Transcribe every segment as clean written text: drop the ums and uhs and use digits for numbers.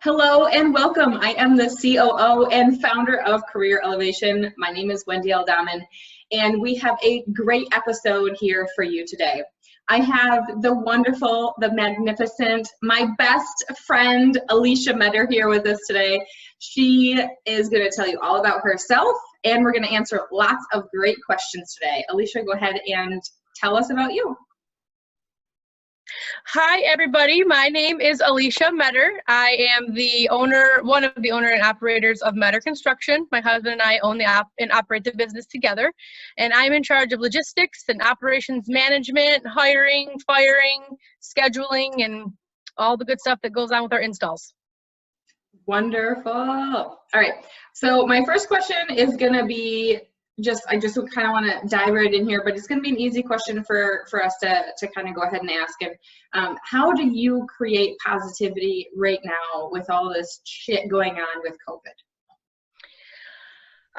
Hello and welcome. I am the COO and founder of Career Elevation. My name is Wendy Aldaman, and we have a great episode here for you today. I have the wonderful, the magnificent, my best friend, Alesha Metter, here with us today. She is going to tell you all about herself, and we're going to answer lots of great questions today. Alesha, go ahead and tell us about you. Hi, everybody. My name is Alesha Metter. I am one of the owner and operators of Metter Construction. My husband and I own and operate the business together. And I'm in charge of logistics and operations management, hiring, firing, scheduling, and all the good stuff that goes on with our installs. Wonderful. All right. So my first question is going to be I just kind of want to dive right in here, but it's going to be an easy question for us to kind of go ahead and ask. And how do you create positivity right now with all this shit going on with COVID?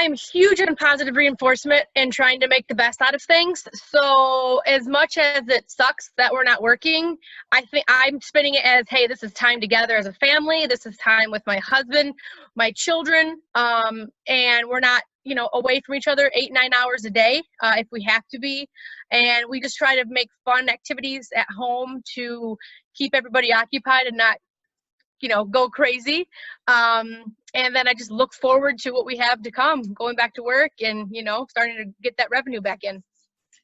I'm huge on positive reinforcement and trying to make the best out of things. So as much as it sucks that we're not working, I think I'm spinning it as, hey, this is time together as a family. This is time with my husband, my children, and we're not, away from each other 8-9 hours a day if we have to be. And we just try to make fun activities at home to keep everybody occupied and not, go crazy. And then I just look forward to what we have to come, going back to work and, starting to get that revenue back in.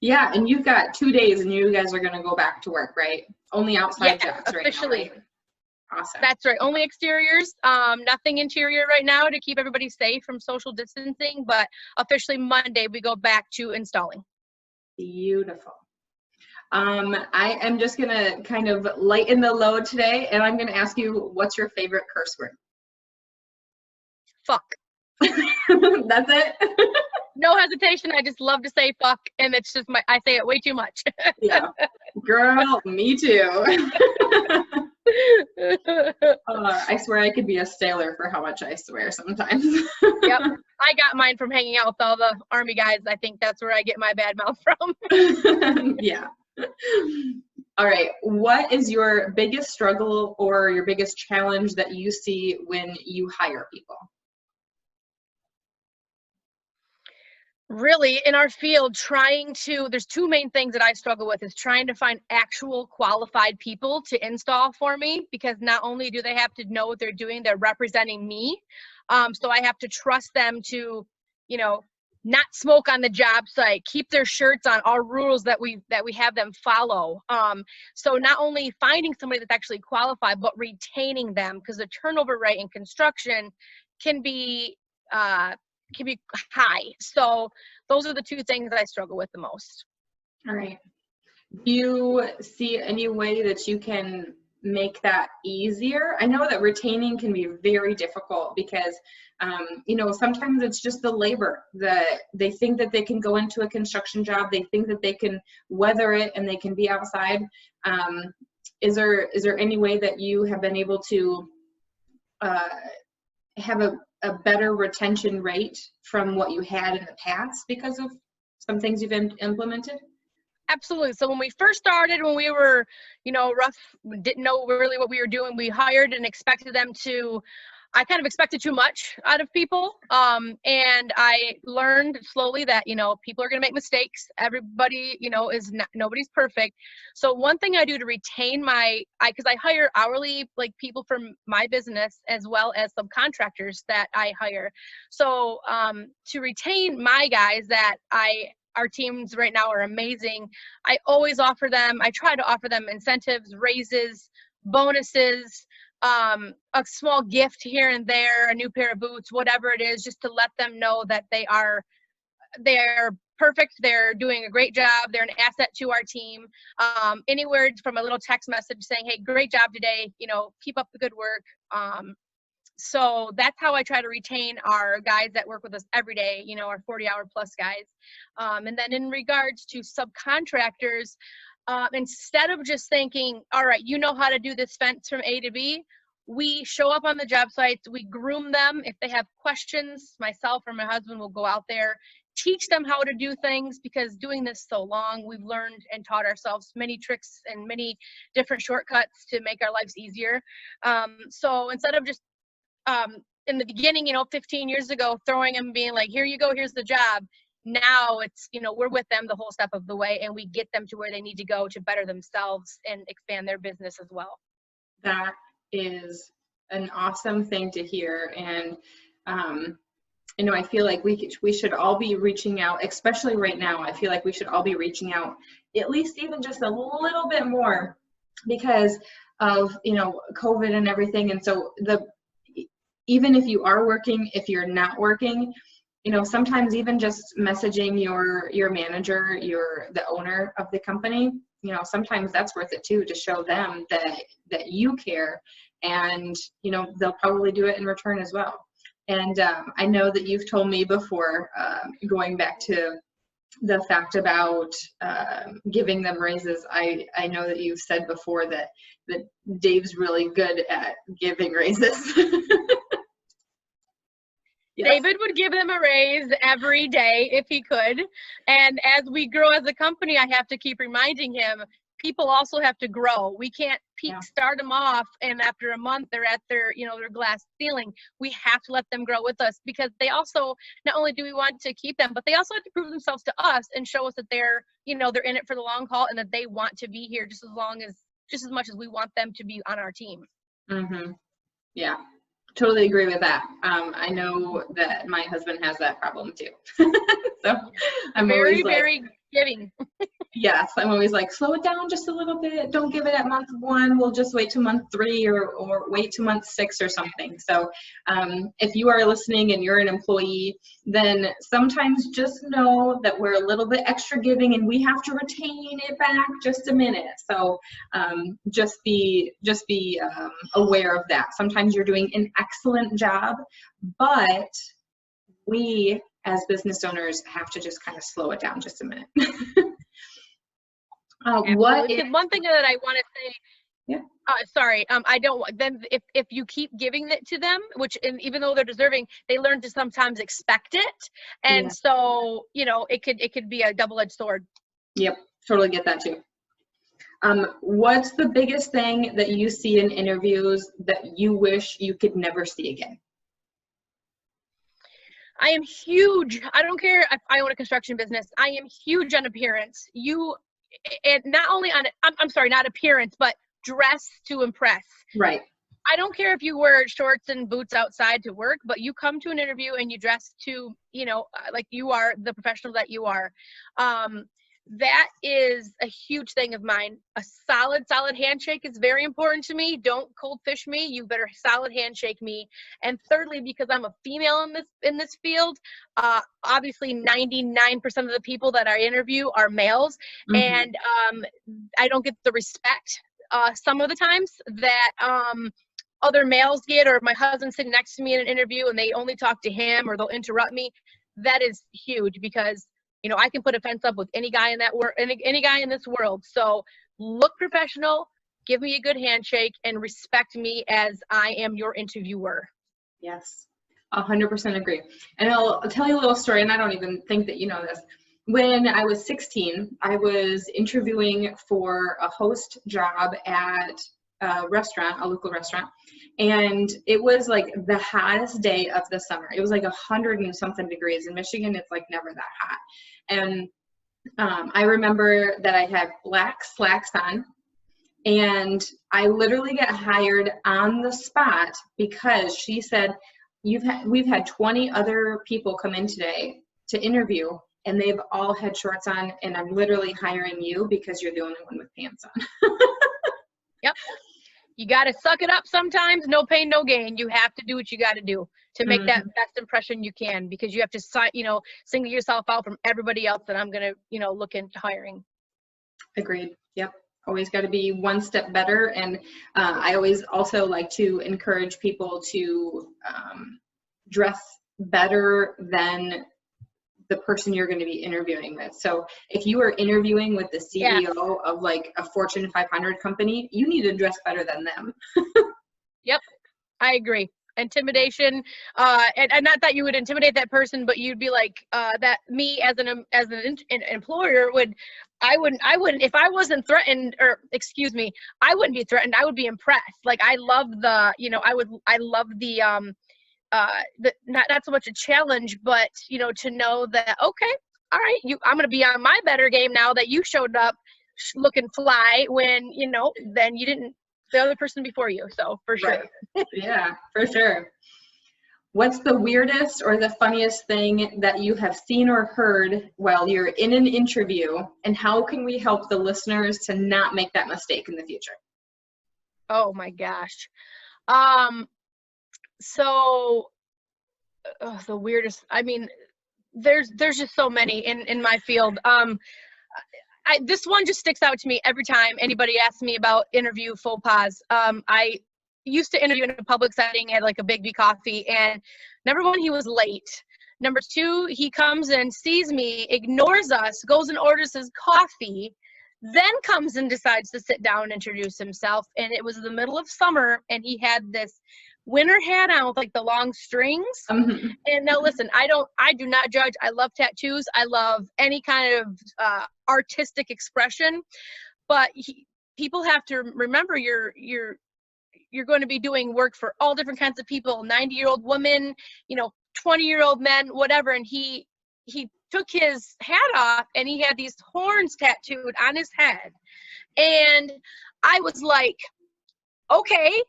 Yeah, and you've got 2 days and you guys are going to go back to work, right? Only outside jobs officially. Right now, right? Awesome. That's right. Only exteriors, nothing interior right now to keep everybody safe from social distancing, but officially Monday we go back to installing. Beautiful. I am just going to kind of lighten the load today, and I'm going to ask you, what's your favorite curse word? Fuck. That's it? No hesitation. I just love to say fuck, and it's just I say it way too much. Yeah. Girl, me too. I swear I could be a sailor for how much I swear sometimes. Yep. I got mine from hanging out with all the Army guys. I think that's where I get my bad mouth from. Yeah. All right. What is your biggest struggle or your biggest challenge that you see when you hire people? Really, in our field, there's two main things that I struggle with is trying to find actual qualified people to install for me, because not only do they have to know what they're doing, they're representing me. So I have to trust them to, not smoke on the job site, keep their shirts on, our rules that we have them follow. So not only finding somebody that's actually qualified, but retaining them, because the turnover rate in construction can be high. So those are the two things I struggle with the most. All right. Do you see any way that you can make that easier? I know that retaining can be very difficult because, sometimes it's just the labor that they think that they can go into a construction job. They think that they can weather it and they can be outside. Is there any way that you have been able to have a better retention rate from what you had in the past because of some things you've implemented? Absolutely. So when we first started, when we were, rough, didn't know really what we were doing, we hired and expected them to, I kind of expected too much out of people. And I learned slowly that, people are going to make mistakes. Everybody, nobody's perfect. So one thing I do to retain because I hire hourly, people from my business as well as subcontractors that I hire. So to retain my guys our teams right now are amazing. I always try to offer them incentives, raises, bonuses, a small gift here and there, a new pair of boots, whatever it is, just to let them know that they're perfect. They're doing a great job. They're an asset to our team. Anywhere from a little text message saying, hey, great job today. Keep up the good work. So that's how I try to retain our guys that work with us every day, our 40-hour plus guys. And then in regards to subcontractors, instead of just thinking, all right, you know how to do this fence from A to B, we show up on the job sites, we groom them. If they have questions, myself or my husband will go out there teach them how to do things, because doing this so long, we've learned and taught ourselves many tricks and many different shortcuts to make our lives easier. So instead of just in the beginning, 15 years ago, throwing them, being like, here you go, here's the job. Now it's, we're with them the whole step of the way, and we get them to where they need to go to better themselves and expand their business as well. That is an awesome thing to hear. And, I feel like we should all be reaching out, especially right now. I feel like we should all be reaching out at least even just a little bit more because of, COVID and everything. And so even if you are working, if you're not working, sometimes even just messaging your manager, the owner of the company, sometimes that's worth it too, to show them that you care, and, they'll probably do it in return as well. And I know that you've told me before, going back to the fact about giving them raises, I know that you've said before that Dave's really good at giving raises. Yes. David would give them a raise every day if he could. And as we grow as a company, I have to keep reminding him, people also have to grow. We can't start them off, and after a month they're at their glass ceiling. We have to let them grow with us, because they also, not only do we want to keep them, but they also have to prove themselves to us and show us that they're in it for the long haul, and that they want to be here just as much as we want them to be on our team. Mm-hmm. Yeah. Totally agree with that. I know that my husband has that problem too. So I'm very, always very giving. Yes, I'm always like, slow it down just a little bit. Don't give it at month 1. We'll just wait to month 3 or wait to month 6 or something. So if you are listening and you're an employee, then sometimes just know that we're a little bit extra giving and we have to retain it back just a minute. So just be aware of that. Sometimes you're doing an excellent job, but we as business owners have to just kind of slow it down just a minute. One thing that I want to say, yeah. Sorry, I don't. Then if you keep giving it to them, even though they're deserving, they learn to sometimes expect it, and so it could be a double-edged sword. Yep, totally get that too. What's the biggest thing that you see in interviews that you wish you could never see again? I am huge. I don't care if I own a construction business. I am huge on appearance. And not only on, I'm sorry, not appearance, but dress to impress. Right. I don't care if you wear shorts and boots outside to work, but you come to an interview and you dress to, like you are the professional that you are. That is a huge thing of mine. A solid handshake is very important to me. Don't cold fish me. You better solid handshake me. And thirdly, because I'm a female in this field, obviously 99% of the people that I interview are males, and I don't get the respect some of the times that other males get, or my husband's sitting next to me in an interview and they only talk to him, or they'll interrupt me. That is huge, because I can put a fence up with any guy in any guy in this world. So look professional, give me a good handshake, and respect me as I am your interviewer. Yes, 100% agree. And I'll tell you a little story, and I don't even think that you know this. When I was 16, I was interviewing for a host job at a local restaurant, and it was like the hottest day of the summer. It was like 100 and something degrees. In Michigan, it's like never that hot. And I remember that I had black slacks on, and I literally got hired on the spot because she said, we've had 20 other people come in today to interview, and they've all had shorts on, and I'm literally hiring you because you're the only one with pants on. Yep. You got to suck it up sometimes. No pain, no gain. You have to do what you got to do to make that best impression you can, because you have to, single yourself out from everybody else that I'm going to, look into hiring. Agreed. Yep. Always got to be one step better. And I always also like to encourage people to dress better than the person you're going to be interviewing with. So if you are interviewing with the CEO of like a Fortune 500 company, you need to dress better than them. Yep, I agree. intimidation, and not that you would intimidate that person, but you'd be like, that me as an employer I wouldn't, if I wasn't threatened, or excuse me, I wouldn't be threatened. I would be impressed. Like, I love the, I love the, not so much a challenge, but, to know that, okay, all right, I'm going to be on my better game now that you showed up looking fly when, then you didn't, the other person before you. So for sure. Right. Yeah, for sure. What's the weirdest or the funniest thing that you have seen or heard while you're in an interview, and how can we help the listeners to not make that mistake in the future? Oh my gosh. So the weirdest, I mean, there's just so many in my field. This one just sticks out to me every time anybody asks me about interview faux pas. I used to interview in a public setting at like a Big B Coffee, and number one, he was late. Number two, he comes and sees me, ignores us, goes and orders his coffee, then comes and decides to sit down and introduce himself. And it was the middle of summer, and he had this winter hat on with like the long strings. Mm-hmm. And now listen, I do not judge. I love tattoos. I love any kind of artistic expression, but people have to remember you're going to be doing work for all different kinds of people, 90-year-old women, 20-year-old men, whatever. And he took his hat off, and he had these horns tattooed on his head. And I was like, okay,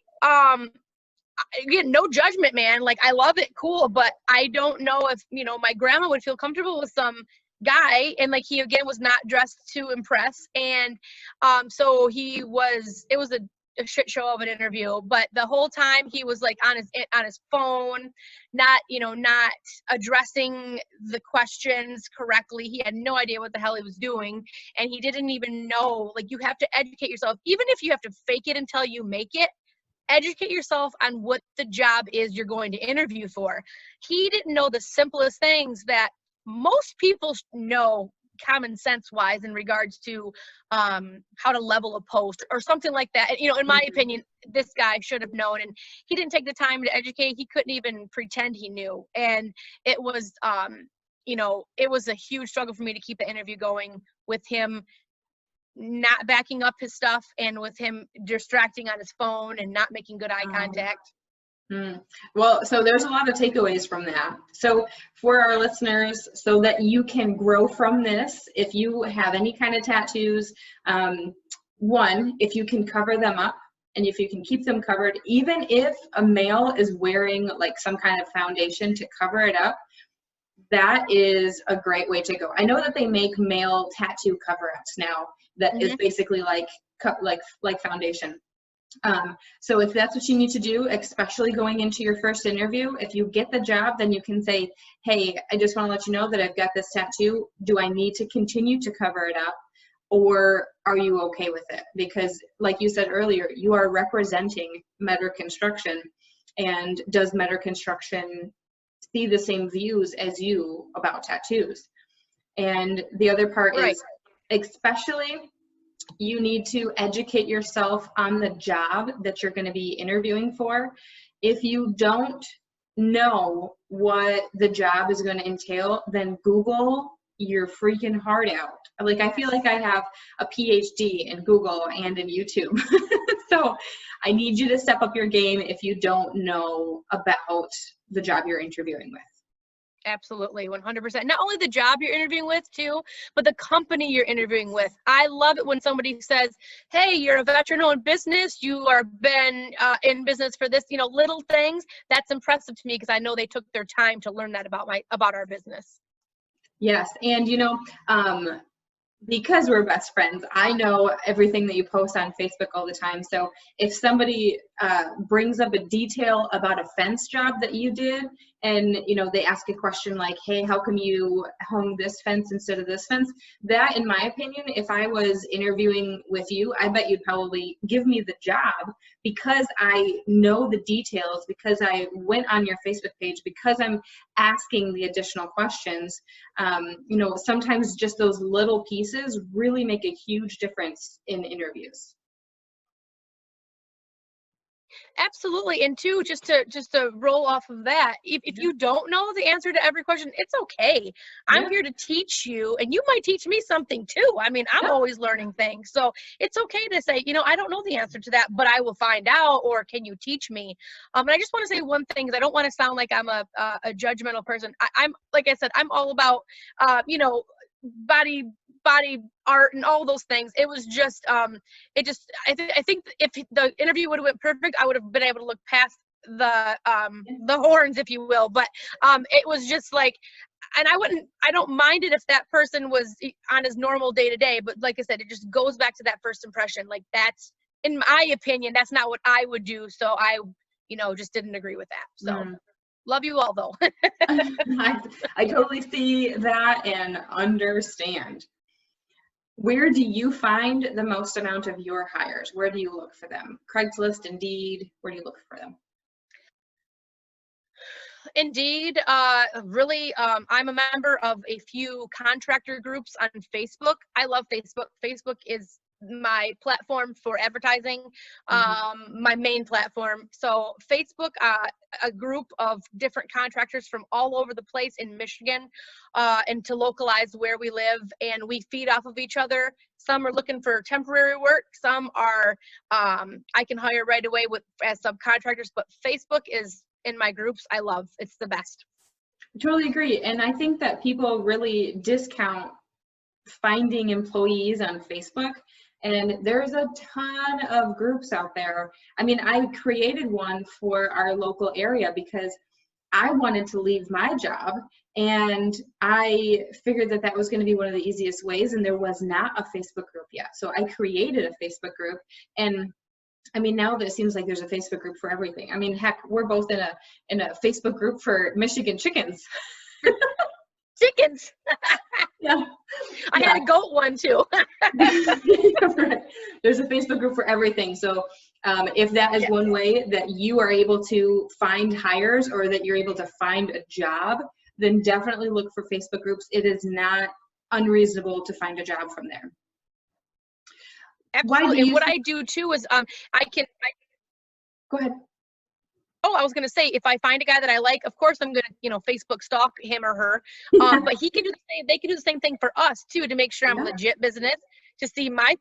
again, no judgment, man. Like, I love it, cool, but I don't know if, my grandma would feel comfortable with some guy. And like, he again was not dressed to impress. And so it was a shit show of an interview, but the whole time he was like on his phone, not addressing the questions correctly. He had no idea what the hell he was doing, and he didn't even know. Like, you have to educate yourself, even if you have to fake it until you make it. Educate yourself on what the job is you're going to interview for. He didn't know the simplest things that most people know common sense wise in regards to how to level a post or something like that. And, in my opinion, this guy should have known, and he didn't take the time to educate. He couldn't even pretend he knew. And it was, it was a huge struggle for me to keep the interview going with him not backing up his stuff, and with him distracting on his phone and not making good eye contact. Well, so there's a lot of takeaways from that. So for our listeners, so that you can grow from this, if you have any kind of tattoos, one, if you can cover them up, and if you can keep them covered, even if a male is wearing like some kind of foundation to cover it up, that is a great way to go. I know that they make male tattoo cover-ups now that is basically like foundation. So if that's what you need to do, especially going into your first interview, if you get the job, then you can say, hey, I just want to let you know that I've got this tattoo. Do I need to continue to cover it up, or are you okay with it? Because like you said earlier, you are representing Metter Construction, and does Metter Construction see the same views as you about tattoos? And the other part is, especially, you need to educate yourself on the job that you're going to be interviewing for. If you don't know what the job is going to entail, then Google your freaking heart out. Like, I feel like I have a PhD in Google and in YouTube. So I need you to step up your game if you don't know about the job you're interviewing with. Absolutely, 100%. Not only the job you're interviewing with too, but the company you're interviewing with. I love it when somebody says, hey, you're a veteran-owned business, you are been in business for this, little things. That's impressive to me, because I know they took their time to learn that about our business. Yes, and because we're best friends, I know everything that you post on Facebook all the time. So if somebody brings up a detail about a fence job that you did, and they ask a question like, hey, how come you hung this fence instead of this fence? That, in my opinion, if I was interviewing with you, I bet you'd probably give me the job, because I know the details, because I went on your Facebook page, because I'm asking the additional questions. Sometimes just those little pieces really make a huge difference in interviews. Absolutely. And two, just to roll off of that, if you don't know the answer to every question, it's okay. I'm Yeah. here to teach you, and you might teach me something too. I mean, I'm Yeah. always learning things. So it's okay to say, I don't know the answer to that, but I will find out, or can you teach me? And I just want to say one thing, because I don't want to sound like I'm a judgmental person. I'm, like I said, I'm all about, body art and all those things. It was just I think if the interview would have went perfect, I would have been able to look past the horns, if you will. But it was just like, and I don't mind it if that person was on his normal day to day, but like I said, it just goes back to that first impression. Like, that's, in my opinion, that's not what I would do. So I just didn't agree with that. So love you all though. I totally see that and understand. Where do you find the most amount of your hires? Where do you look for them? Craigslist, Indeed, where do you look for them? Indeed, really, I'm a member of a few contractor groups on Facebook. I love Facebook. Facebook is my platform for advertising, my main platform. So Facebook, a group of different contractors from all over the place in Michigan, and to localize where we live, and we feed off of each other. Some are looking for temporary work. Some are, I can hire right away as subcontractors, but Facebook is, in my groups, I love. It's the best. I totally agree. And I think that people really discount finding employees on Facebook. And there's a ton of groups out there. I mean, I created one for our local area because I wanted to leave my job, and I figured that that was going to be one of the easiest ways, and there was not a Facebook group yet. So I created a Facebook group, and I mean, now that it seems like there's a Facebook group for everything. I mean, heck, we're both in a Facebook group for Michigan chickens. Chickens. Yeah. I had a goat one too. Right. There's a Facebook group for everything. So if that is one way that you are able to find hires, or that you're able to find a job, then definitely look for Facebook groups. It is not unreasonable to find a job from there. Absolutely. And what I do too is Go ahead. Oh, I was going to say, if I find a guy that I like, of course I'm going to, Facebook stalk him or her. But he can do the same. They can do the same thing for us too, to make sure I'm legit business, to see my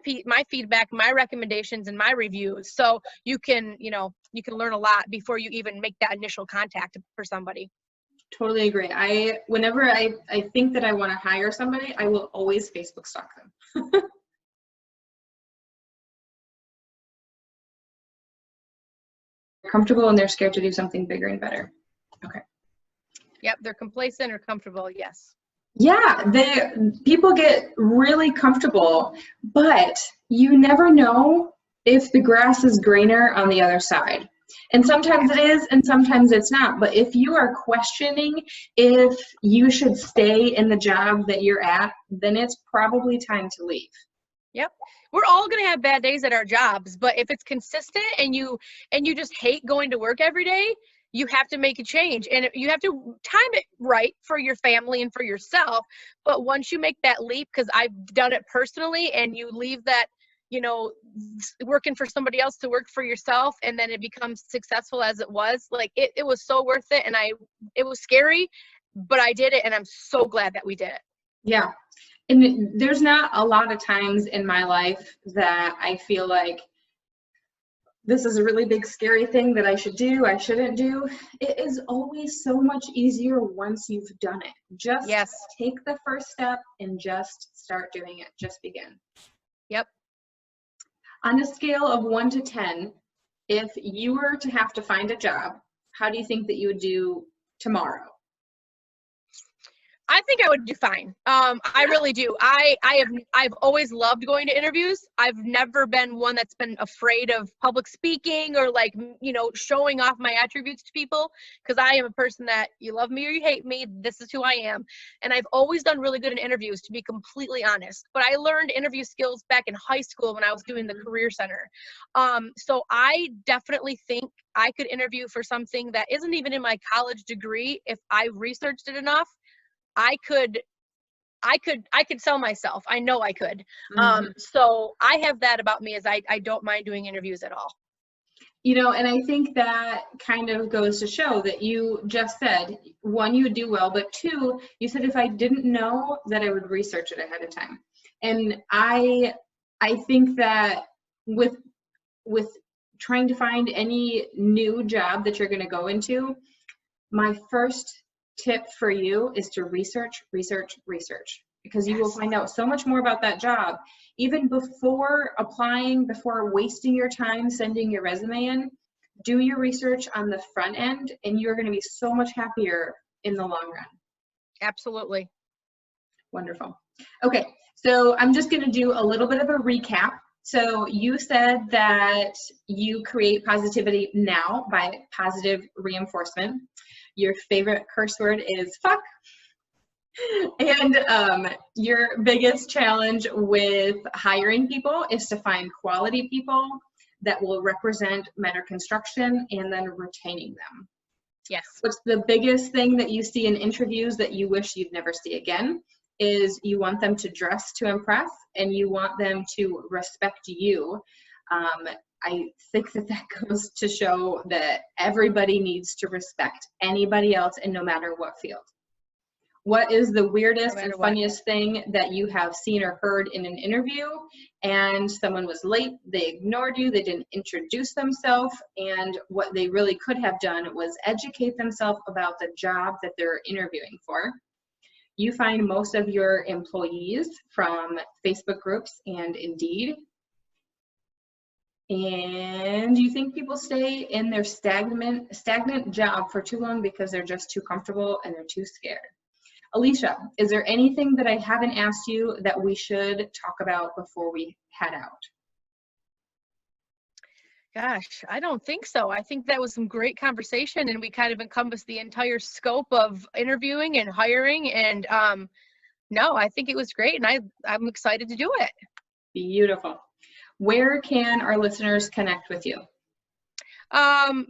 feedback, my recommendations, and my reviews. So you can learn a lot before you even make that initial contact for somebody. Totally agree. Whenever I think that I want to hire somebody, I will always Facebook stalk them. Comfortable, and they're scared to do something bigger and better. Okay. Yep, they're complacent or comfortable. Yes. Yeah, people get really comfortable, but you never know if the grass is greener on the other side. And sometimes it is, and sometimes it's not. But if you are questioning if you should stay in the job that you're at, then it's probably time to leave. Yep. We're all going to have bad days at our jobs, but if it's consistent and you just hate going to work every day, you have to make a change, and you have to time it right for your family and for yourself. But once you make that leap, because I've done it personally, and you leave that, working for somebody else to work for yourself, and then it becomes successful as it was, like it was so worth it. And it was scary, but I did it, and I'm so glad that we did it. Yeah. And there's not a lot of times in my life that I feel like this is a really big, scary thing that I should do, I shouldn't do. It is always so much easier once you've done it. Just take the first step and just start doing it. Just begin. Yep. On a scale of 1 to 10, if you were to have to find a job, how do you think that you would do tomorrow? I think I would do fine. I really do. I've always loved going to interviews. I've never been one that's been afraid of public speaking or showing off my attributes to people, because I am a person that, you love me or you hate me, this is who I am. And I've always done really good in interviews, to be completely honest. But I learned interview skills back in high school when I was doing the Career Center. So I definitely think I could interview for something that isn't even in my college degree. If I researched it enough, I could sell myself. I know I could. So I have that about me, is I don't mind doing interviews at all. You know, and I think that kind of goes to show that you just said, one, you would do well, but two, you said if I didn't know, that I would research it ahead of time. And I think that with trying to find any new job that you're going to go into, my first tip for you is to research, because you will find out so much more about that job. Even before applying, before wasting your time sending your resume in, do your research on the front end, and you're going to be so much happier in the long run. Absolutely. Wonderful. Okay, so I'm just going to do a little bit of a recap. So you said that you create positivity now by positive reinforcement. Your favorite curse word is fuck. And your biggest challenge with hiring people is to find quality people that will represent Metter Construction, and then retaining them. Yes. What's the biggest thing that you see in interviews that you wish you'd never see again is you want them to dress to impress, and you want them to respect you. I think that goes to show that everybody needs to respect anybody else, and no matter what field. What is the weirdest and funniest thing that you have seen or heard in an interview, and someone was late, they ignored you, they didn't introduce themselves, and what they really could have done was educate themselves about the job that they're interviewing for? You find most of your employees from Facebook groups and Indeed. And you think people stay in their stagnant job for too long because they're just too comfortable and they're too scared. Alesha, is there anything that I haven't asked you that we should talk about before we head out? Gosh, I don't think so. I think that was some great conversation, and we kind of encompassed the entire scope of interviewing and hiring. And no, I think it was great, and I'm excited to do it. Beautiful. Where can our listeners connect with you?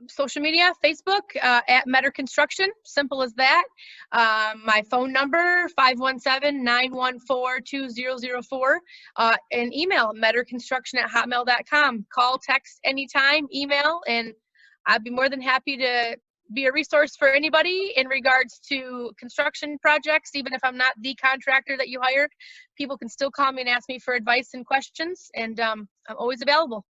Social media, Facebook, at Metter Construction, simple as that. My phone number, 517-914-2004, and email, metterconstruction@hotmail.com. Call, text anytime, email, and I'd be more than happy to be a resource for anybody in regards to construction projects. Even if I'm not the contractor that you hired, people can still call me and ask me for advice and questions, and I'm always available.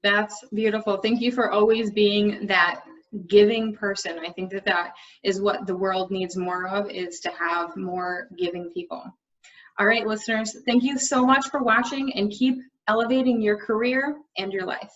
That's beautiful. Thank you for always being that giving person. I think that that is what the world needs more of, is to have more giving people. All right, listeners, thank you so much for watching, and keep elevating your career and your life.